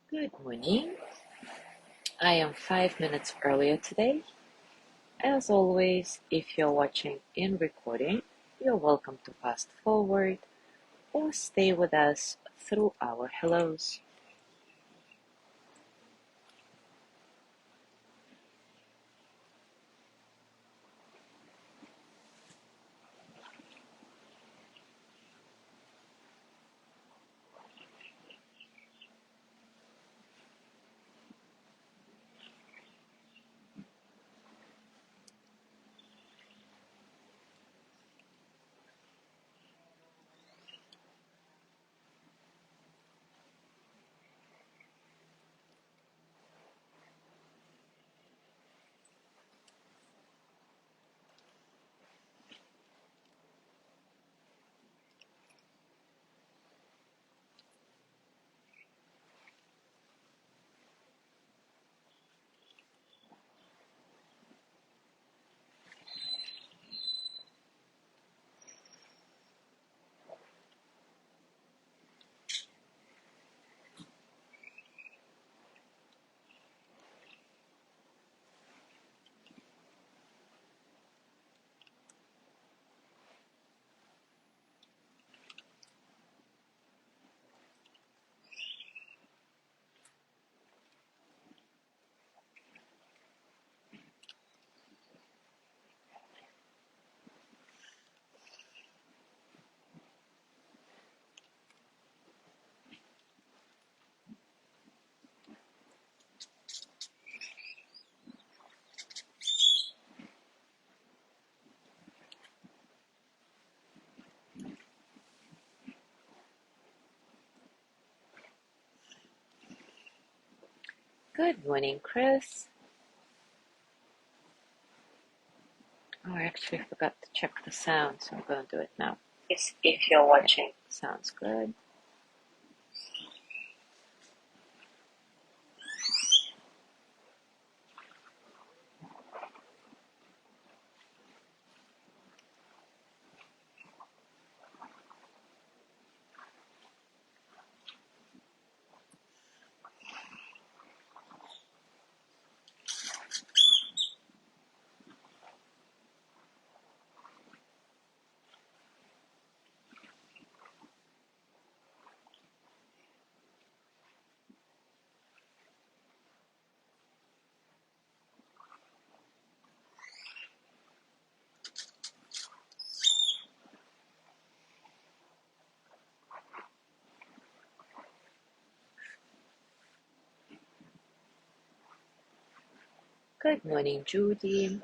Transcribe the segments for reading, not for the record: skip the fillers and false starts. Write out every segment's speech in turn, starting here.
Good morning. I am 5 minutes earlier today. As always, if you're watching in recording, you're welcome to fast forward or stay with us through our hellos. Good morning, Chris. Oh, I actually forgot to check the sound, so I'm going to do it now. If you're watching. Sounds good. Good morning, Judy.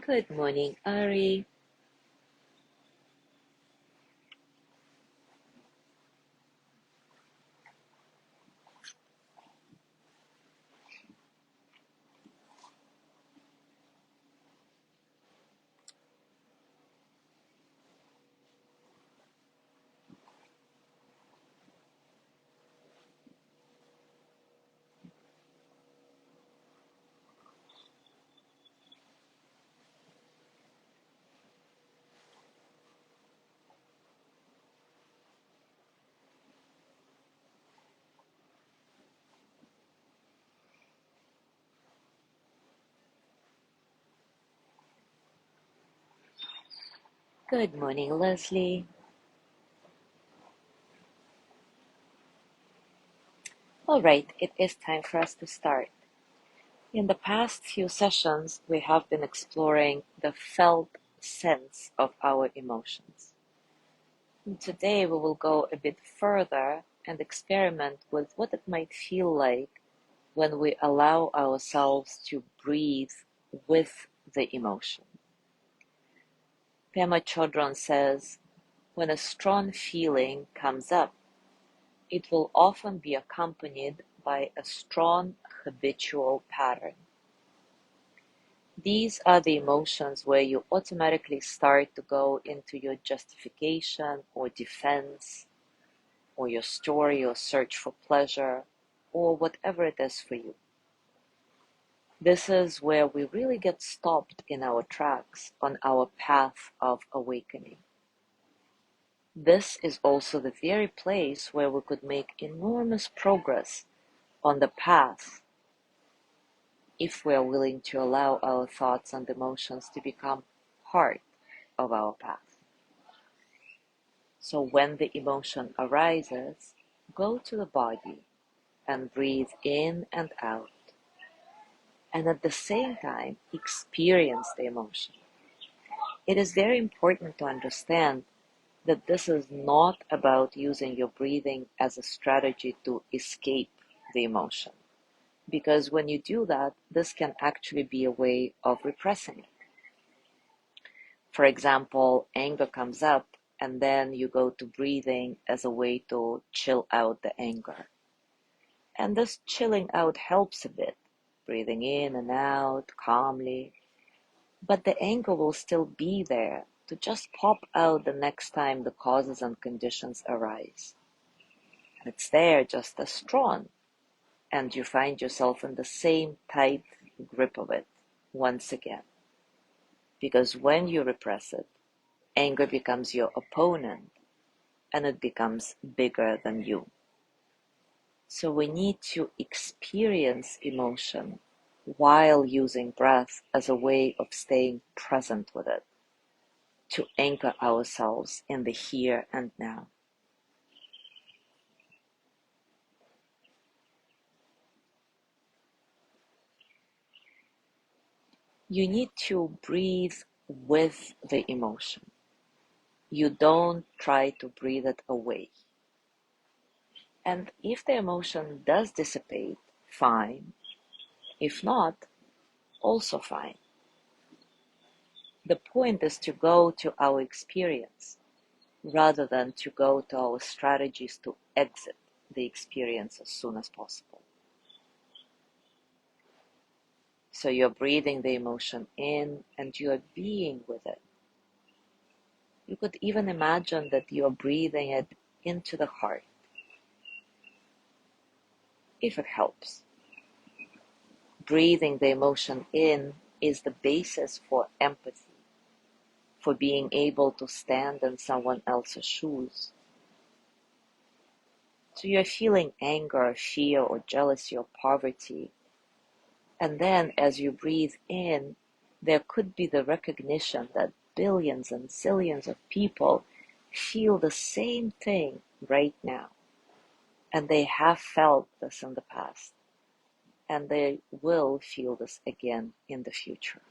Good morning, Ari. Good morning, Leslie. All right, it is time for us to start. In the past few sessions, we have been exploring the felt sense of our emotions. And today, we will go a bit further and experiment with what it might feel like when we allow ourselves to breathe with the emotion. Pema Chodron says, when a strong feeling comes up, it will often be accompanied by a strong habitual pattern. These are the emotions where you automatically start to go into your justification or defense, or your story or search for pleasure, or whatever it is for you. This is where we really get stopped in our tracks on our path of awakening. This is also the very place where we could make enormous progress on the path if we are willing to allow our thoughts and emotions to become part of our path. So when the emotion arises, go to the body and breathe in and out, and at the same time experience the emotion. It is very important to understand that this is not about using your breathing as a strategy to escape the emotion. Because when you do that, this can actually be a way of repressing it. For example, anger comes up, and then you go to breathing as a way to chill out the anger. And this chilling out helps a bit, breathing in and out calmly. But the anger will still be there to just pop out the next time the causes and conditions arise. And it's there just as strong, and you find yourself in the same tight grip of it once again. Because when you repress it, anger becomes your opponent and it becomes bigger than you. So we need to experience emotion while using breath as a way of staying present with it, to anchor ourselves in the here and now. You need to breathe with the emotion. You don't try to breathe it away. And if the emotion does dissipate, fine. If not, also fine. The point is to go to our experience rather than to go to our strategies to exit the experience as soon as possible. So you're breathing the emotion in and you are being with it. You could even imagine that you are breathing it into the heart, if it helps. Breathing the emotion in is the basis for empathy, for being able to stand in someone else's shoes. So you're feeling anger, fear, or jealousy, or poverty. And then as you breathe in, there could be the recognition that billions and zillions of people feel the same thing right now. And they have felt this in the past. And they will feel this again in the future.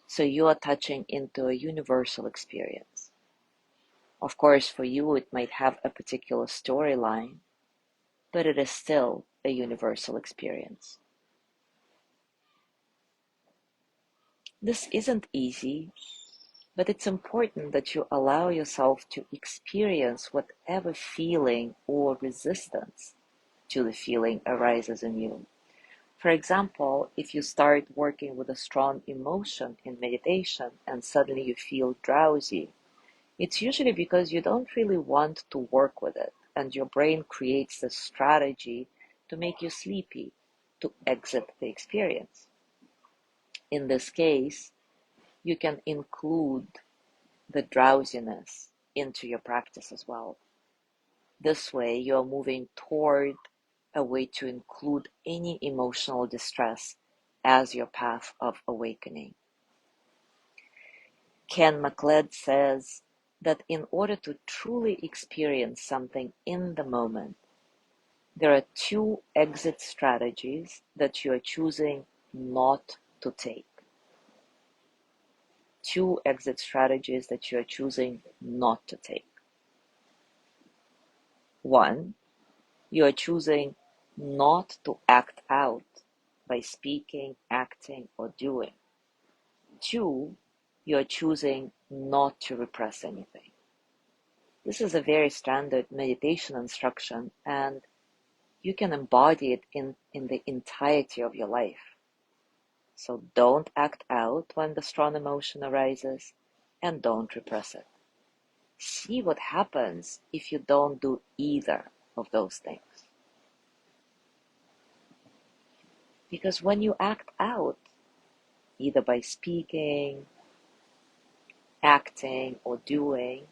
So you are touching into a universal experience. Of course, for you, it might have a particular storyline, but it is still a universal experience. This isn't easy, but it's important that you allow yourself to experience whatever feeling or resistance to the feeling arises in you. For example, if you start working with a strong emotion in meditation and suddenly you feel drowsy, it's usually because you don't really want to work with it, and your brain creates this strategy to make you sleepy, to exit the experience. In this case, you can include the drowsiness into your practice as well. This way, you're moving toward a way to include any emotional distress as your path of awakening. Ken McLeod says that in order to truly experience something in the moment, there are two exit strategies that you are choosing not to take. Two exit strategies that you are choosing not to take. One, you are choosing not to act out by speaking, acting, or doing. Two, you are choosing not to repress anything. This is a very standard meditation instruction, and you can embody it in the entirety of your life. So don't act out when the strong emotion arises, and don't repress it. See what happens if you don't do either of those things. Because when you act out, either by speaking, acting, or doing,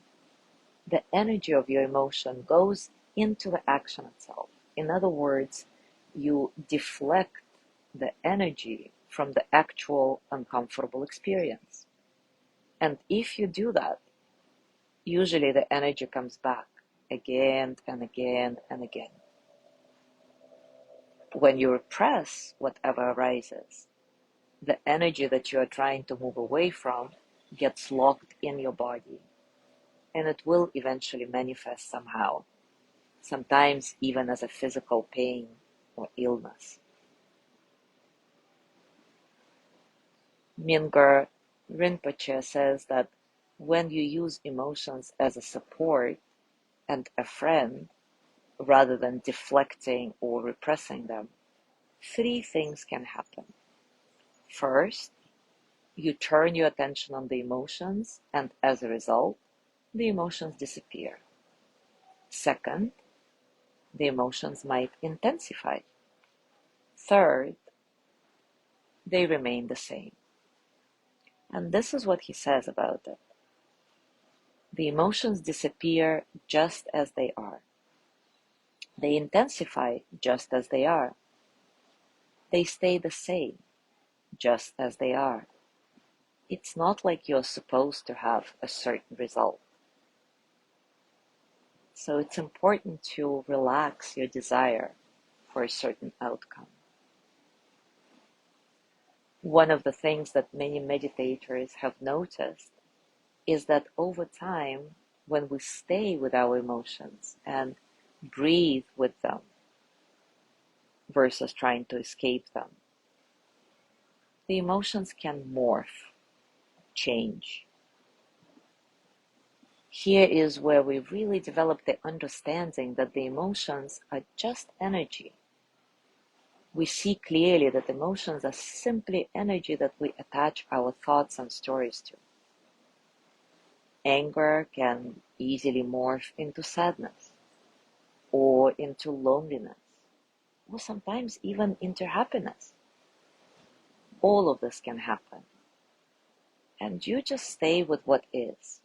the energy of your emotion goes into the action itself. In other words, you deflect the energy from the actual uncomfortable experience. And if you do that, usually the energy comes back again and again and again. When you repress whatever arises, the energy that you are trying to move away from gets locked in your body, and it will eventually manifest somehow, sometimes even as a physical pain or illness. Mingyur Rinpoche says that when you use emotions as a support and a friend, rather than deflecting or repressing them, three things can happen. First, you turn your attention on the emotions, and as a result, the emotions disappear. Second, the emotions might intensify. Third, they remain the same. And this is what he says about it. The emotions disappear just as they are. They intensify just as they are. They stay the same just as they are. It's not like you're supposed to have a certain result. So it's important to relax your desire for a certain outcome. One of the things that many meditators have noticed is that over time, when we stay with our emotions and breathe with them versus trying to escape them, the emotions can morph, change. Here is where we really develop the understanding that the emotions are just energy. We see clearly that emotions are simply energy that we attach our thoughts and stories to. Anger can easily morph into sadness, or into loneliness, or sometimes even into happiness. All of this can happen. And you just stay with what is,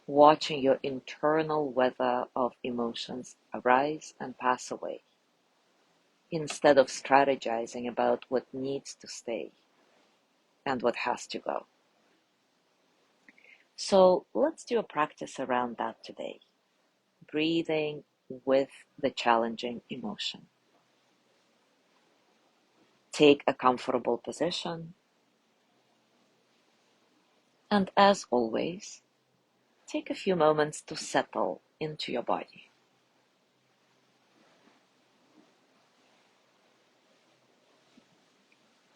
watching your internal weather of emotions arise and pass away, instead of strategizing about what needs to stay and what has to go. So let's do a practice around that today. Breathing with the challenging emotion. Take a comfortable position. And as always, take a few moments to settle into your body.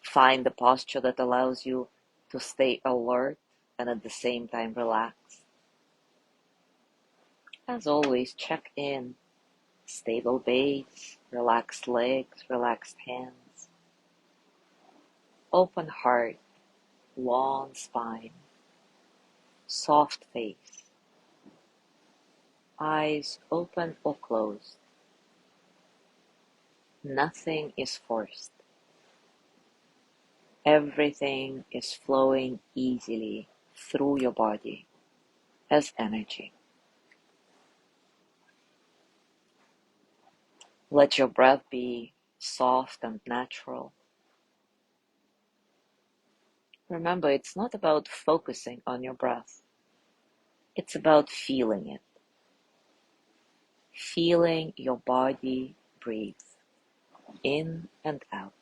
Find the posture that allows you to stay alert and at the same time relaxed. As always, check in. Stable base, relaxed legs, relaxed hands. Open heart, long spine, soft face. Eyes open or closed. Nothing is forced. Everything is flowing easily through your body as energy. Let your breath be soft and natural. Remember, it's not about focusing on your breath. It's about feeling it. Feeling your body breathe in and out.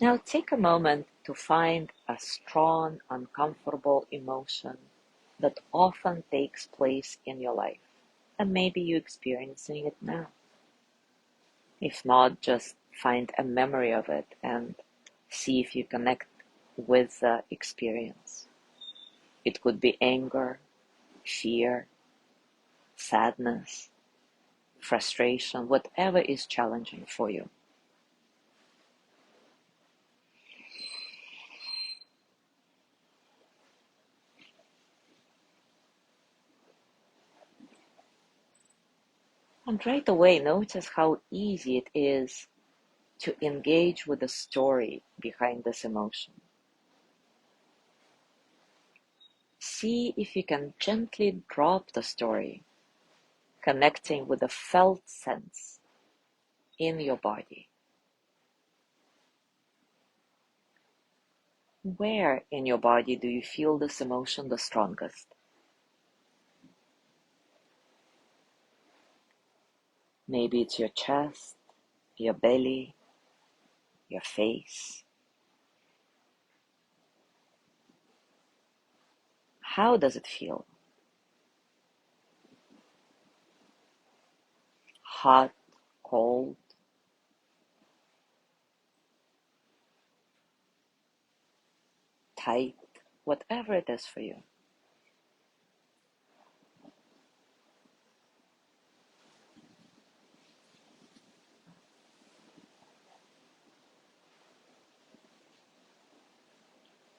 Now take a moment to find a strong, uncomfortable emotion that often takes place in your life, and maybe you're experiencing it now. If not, just find a memory of it and see if you connect with the experience. It could be anger, fear, sadness, frustration, whatever is challenging for you. And right away, notice how easy it is to engage with the story behind this emotion. See if you can gently drop the story, connecting with the felt sense in your body. Where in your body do you feel this emotion the strongest? Maybe it's your chest, your belly, your face. How does it feel? Hot, cold, tight, whatever it is for you.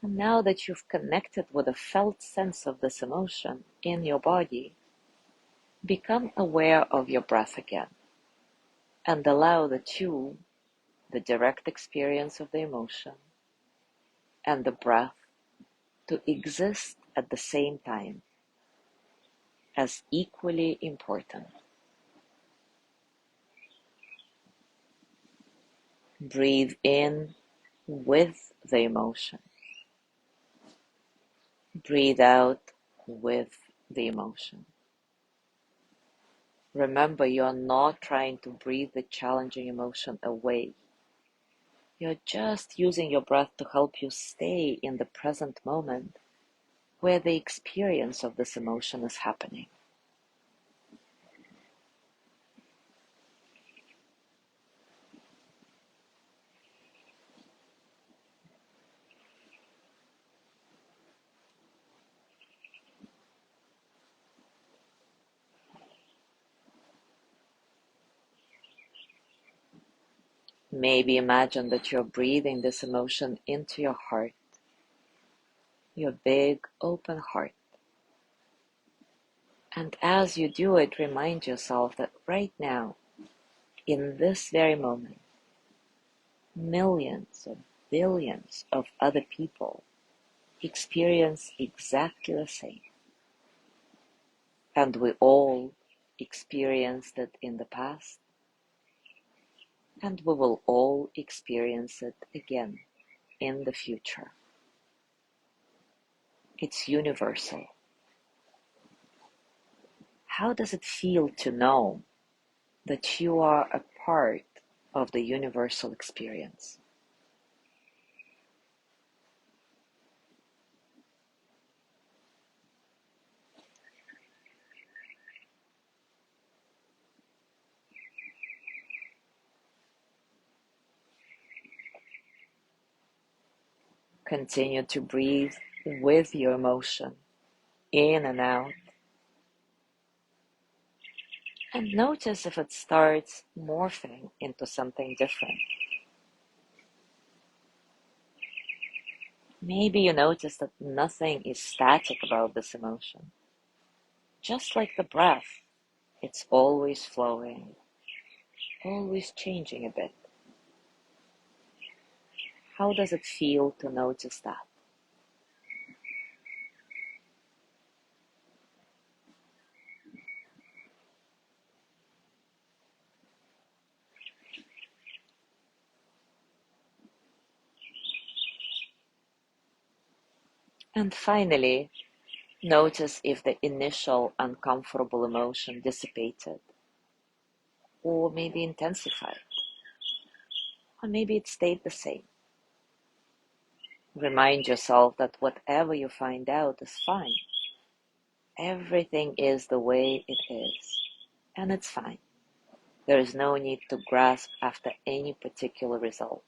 And now that you've connected with a felt sense of this emotion in your body, become aware of your breath again and allow the two, the direct experience of the emotion and the breath, to exist at the same time as equally important. Breathe in with the emotion. Breathe out with the emotion. Remember, you're not trying to breathe the challenging emotion away. You're just using your breath to help you stay in the present moment where the experience of this emotion is happening. Maybe imagine that you're breathing this emotion into your heart, your big open heart. And as you do it, remind yourself that right now, in this very moment, millions or billions of other people experience exactly the same. And we all experienced it in the past, and we will all experience it again in the future. It's universal. How does it feel to know that you are a part of the universal experience? Continue to breathe with your emotion in and out, and notice if it starts morphing into something different. Maybe you notice that nothing is static about this emotion. Just like the breath, it's always flowing, always changing a bit. How does it feel to notice that? And finally, notice if the initial uncomfortable emotion dissipated, or maybe intensified, or maybe it stayed the same. Remind yourself that whatever you find out is fine. Everything is the way it is, and it's fine. There is no need to grasp after any particular result.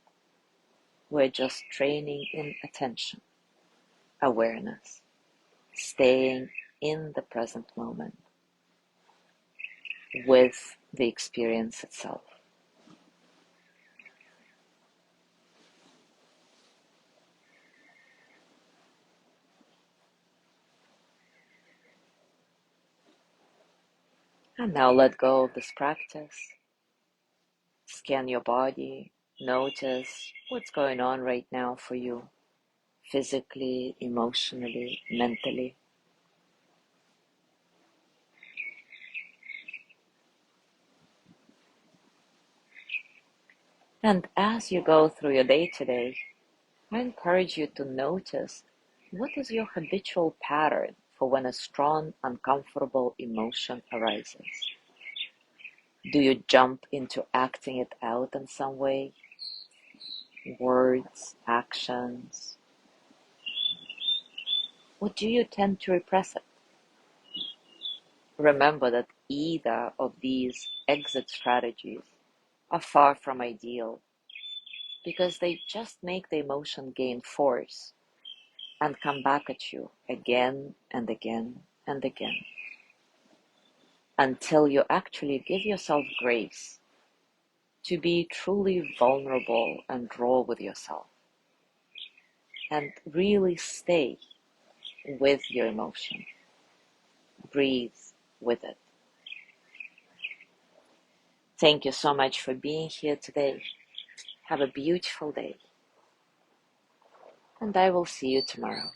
We're just training in attention, awareness, staying in the present moment with the experience itself. And now let go of this practice. Scan your body. Notice what's going on right now for you, physically, emotionally, mentally. And as you go through your day today, I encourage you to notice what is your habitual pattern for when a strong, uncomfortable emotion arises. Do you jump into acting it out in some way? Words, actions? Or do you tend to repress it? Remember that either of these exit strategies are far from ideal because they just make the emotion gain force and come back at you again and again and again until you actually give yourself grace to be truly vulnerable and raw with yourself and really stay with your emotion. Breathe with it. Thank you so much for being here today. Have a beautiful day, and I will see you tomorrow.